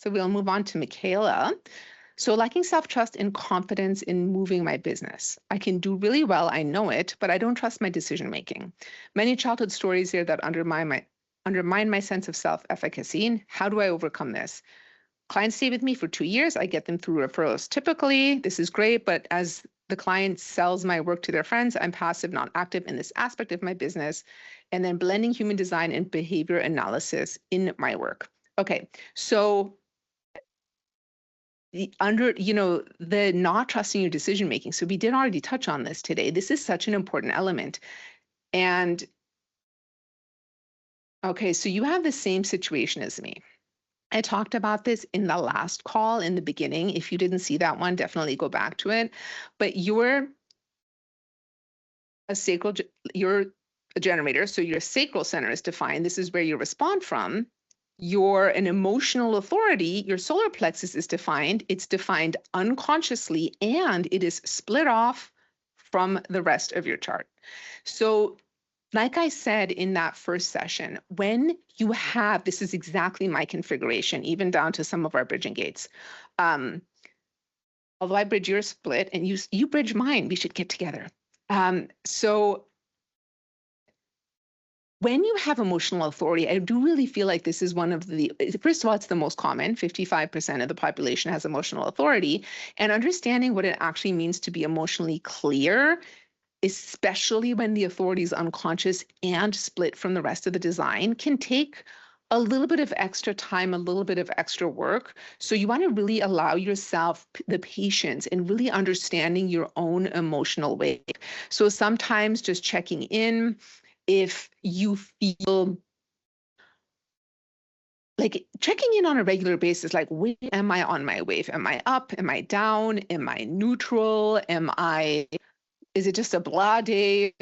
So we'll move on to Michaela. So lacking self-trust and confidence in moving my business. I can do really well, I know it, but I don't trust my decision-making. Many childhood stories here that undermine my sense of self-efficacy. How do I overcome this? Clients stay with me for 2 years. I get them through referrals. Typically, this is great, but as the client sells my work to their friends, I'm passive, not active in this aspect of my business. And then blending human design and behavior analysis in my work. Okay, so the not trusting your decision making. So we did already touch on this today. This is such an important element. And okay, so you have the same situation as me. I talked about this in the last call in the beginning. If you didn't see that one, definitely go back to it. But you're a generator. So your sacral center is defined. This is where you respond from. You're an emotional authority. Your solar plexus is defined. It's defined unconsciously, and it is split off from the rest of your chart. So like I said in that first session, when you have, this is exactly my configuration, even down to some of our bridging gates. Although I bridge your split and you bridge mine, we should get together. So when you have emotional authority, I do really feel like this is one of the, first of all, it's the most common. 55% of the population has emotional authority. And understanding what it actually means to be emotionally clear, especially when the authority is unconscious and split from the rest of the design, can take a little bit of extra time, a little bit of extra work. So you want to really allow yourself the patience and really understanding your own emotional wave. So sometimes just checking in, if you feel like checking in on a regular basis, like, where am I on my wave? Am I up? Am I down? Am I neutral? Is it just a blah day?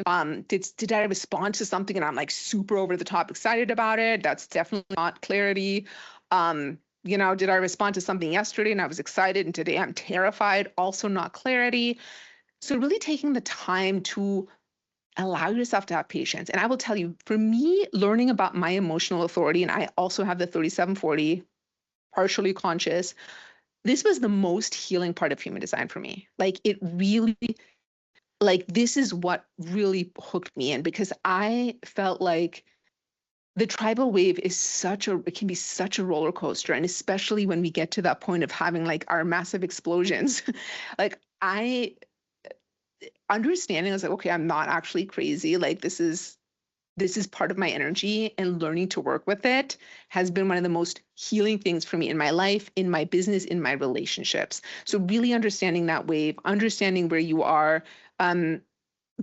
Did I respond to something and I'm like super over the top excited about it? That's definitely not clarity. Did I respond to something yesterday and I was excited and today I'm terrified? Also not clarity. So really taking the time to allow yourself to have patience. And I will tell you, for me, learning about my emotional authority, and I also have the 3740, partially conscious, this was the most healing part of human design for me. Like it really, like this is what really hooked me in, because I felt like the tribal wave is it can be such a roller coaster. And especially when we get to that point of having like our massive explosions, like understanding, I was like, okay, I'm not actually crazy. Like this is part of my energy, and learning to work with it has been one of the most healing things for me in my life, in my business, in my relationships. So really understanding that wave, understanding where you are,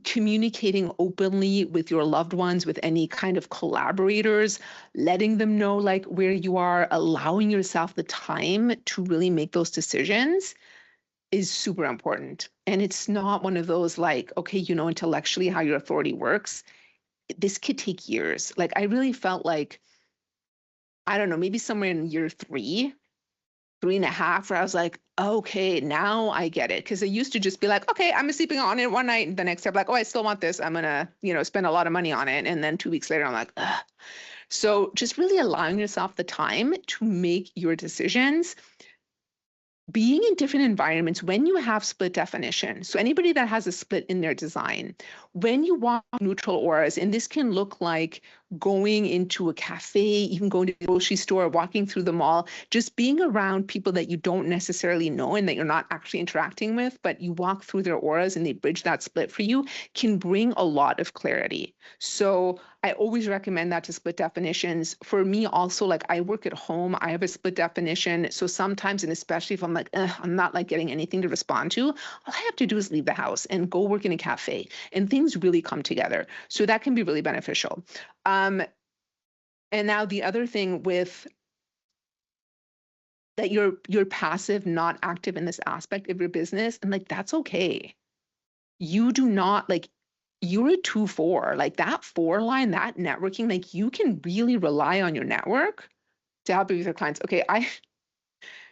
communicating openly with your loved ones, with any kind of collaborators, letting them know like where you are, allowing yourself the time to really make those decisions is super important. And it's not one of those like, okay, intellectually how your authority works. This could take years. Like I really felt like, I don't know, maybe somewhere in year 3.5, where I was like, okay, now I get it. Because I used to just be like, okay, I'm sleeping on it one night. And the next day I'm like, oh, I still want this. I'm going to, spend a lot of money on it. And then 2 weeks later, I'm like, ugh. So just really allowing yourself the time to make your decisions. Being in different environments when you have split definition. So anybody that has a split in their design, when you walk neutral auras, and this can look like going into a cafe, even going to the grocery store, walking through the mall, just being around people that you don't necessarily know and that you're not actually interacting with, but you walk through their auras and they bridge that split for you, can bring a lot of clarity. So I always recommend that to split definitions. For me also, like I work at home, I have a split definition. So sometimes, and especially if I'm like, I'm not like getting anything to respond to, all I have to do is leave the house and go work in a cafe, and things really come together. So that can be really beneficial. And now the other thing with that you're passive, not active in this aspect of your business, and like that's okay. You do not like, you're a 2-4, like that 4 line, that networking, like you can really rely on your network to help you with your clients. Okay,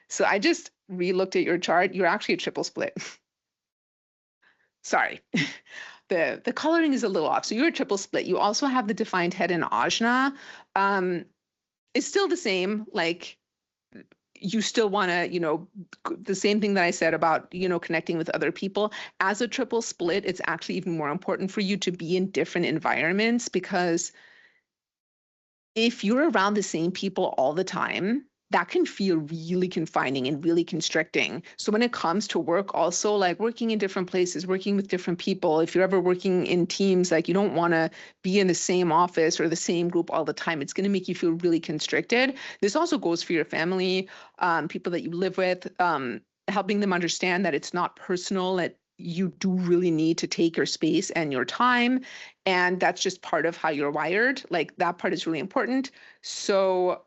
so I just re-looked at your chart. You're actually a triple split. Sorry. The coloring is a little off. So you're a triple split. You also have the defined head in Ajna. It's still the same, like you still want to, the same thing that I said about, connecting with other people. As a triple split, it's actually even more important for you to be in different environments, because if you're around the same people all the time, that can feel really confining and really constricting. So when it comes to work, also, like working in different places, working with different people, if you're ever working in teams, like you don't want to be in the same office or the same group all the time. It's going to make you feel really constricted. This also goes for your family, people that you live with, helping them understand that it's not personal, that you do really need to take your space and your time. And that's just part of how you're wired. Like that part is really important. So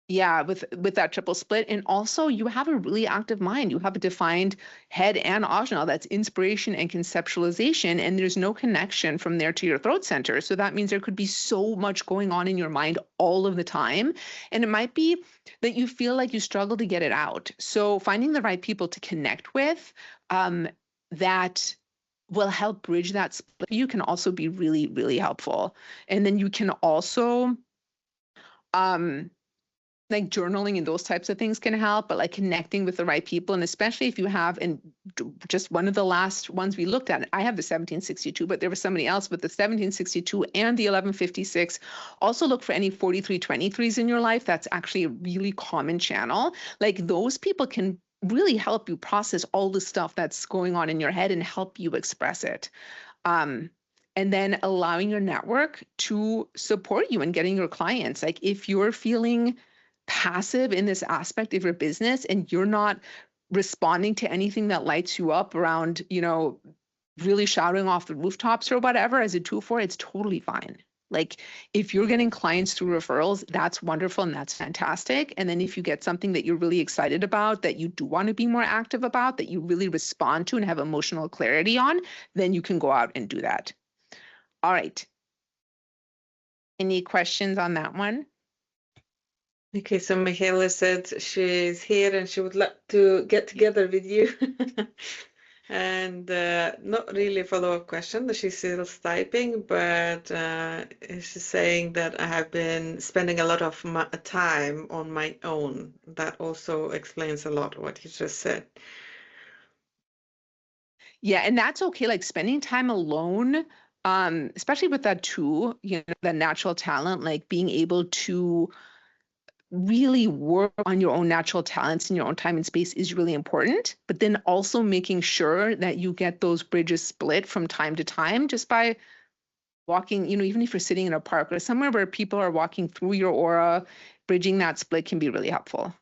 yeah, with that triple split. And also you have a really active mind. You have a defined head and ajna. That's inspiration and conceptualization. And there's no connection from there to your throat center. So that means there could be so much going on in your mind all of the time. And it might be that you feel like you struggle to get it out. So finding the right people to connect with, that will help bridge that split. You can also be really, really helpful. And then you can also, like journaling and those types of things can help, but like connecting with the right people. And especially if you have, and just one of the last ones we looked at, I have the 1762, but there was somebody else with the 1762 and the 1156. Also look for any 4323s in your life. That's actually a really common channel. Like those people can really help you process all the stuff that's going on in your head and help you express it. And then allowing your network to support you in getting your clients. Like if you're feeling passive in this aspect of your business and you're not responding to anything that lights you up around, really shouting off the rooftops or whatever as a 2-4, it's totally fine. Like if you're getting clients through referrals, that's wonderful and that's fantastic. And then if you get something that you're really excited about, that you do want to be more active about, that you really respond to and have emotional clarity on, then you can go out and do that. All right. Any questions on that one? Okay, so Michaela said she's here and she would like to get together with you. And not really a follow-up question, she's still typing, but she's saying that I have been spending a lot of my time on my own. That also explains a lot what you just said. Yeah, and that's okay. Like spending time alone, especially with that too, that natural talent, like being able to really work on your own natural talents in your own time and space is really important. But then also making sure that you get those bridges split from time to time just by walking, even if you're sitting in a park or somewhere where people are walking through your aura, bridging that split can be really helpful.